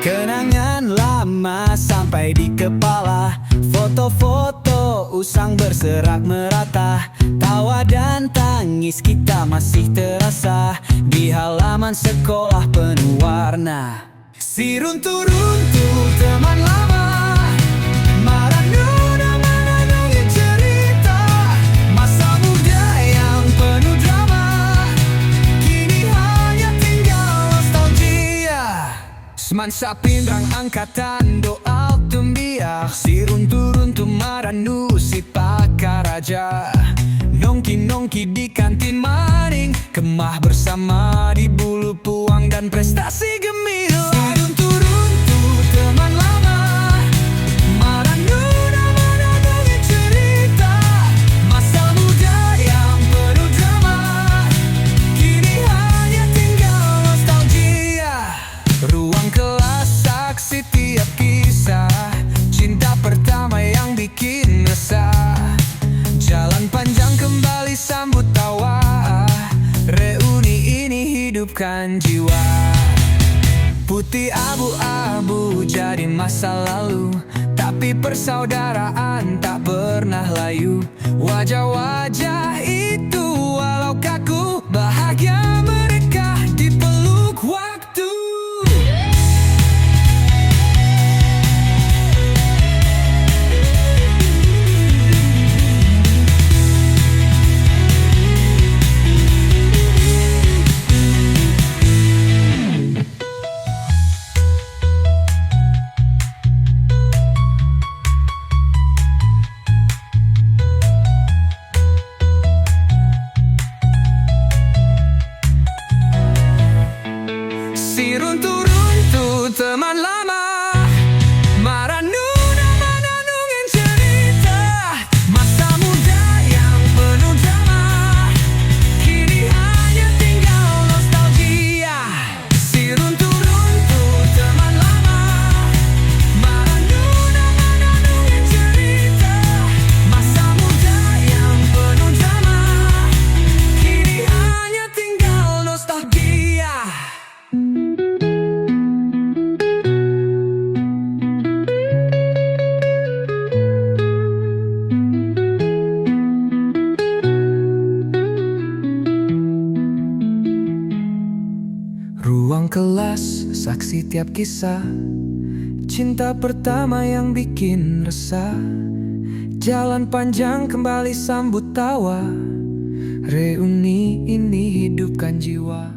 Kenangan lama sampai di kepala, foto-foto usang berserak merata. Tawa dan tangis kita masih terasa di halaman sekolah penuh warna. Si runtuh-runtuh teman lama, merenung cerita masa muda yang penuh drama. Kini hanya tinggal nostalgia. Semansa pindrang angkatan doa tumbiak. Si runtuh-runtuh maranu si pakaraja. Nongki-nongki di kantin maning, kemah bersama di bulu puang dan prestasi gemilang. Si runtuh-runtuh teman lama, merenung cerita masa muda yang penuh drama. Kini hanya tinggal nostalgia. Ruang kelas saksi tiap kisah, cinta pertama yang bikin resah. Jalan panjang kembali sambut tawa, reuni ini hidupkan jiwa. Putih abu-abu jadi masa lalu, tapi persaudaraan tak pernah layu. Wajah-wajah itu walau kaku, bahagia mereka dipeluk waktu. Si runtuh-runtuh teman lama, merenung cerita masa muda yang penuh drama. Kini hanya tinggal nostalgia. Si runtuh-runtuh teman lama, merenung cerita masa muda yang penuh drama. Kini hanya tinggal nostalgia. Ruang kelas, saksi tiap kisah, cinta pertama yang bikin resah. Jalan panjang kembali sambut tawa, reuni ini hidupkan jiwa.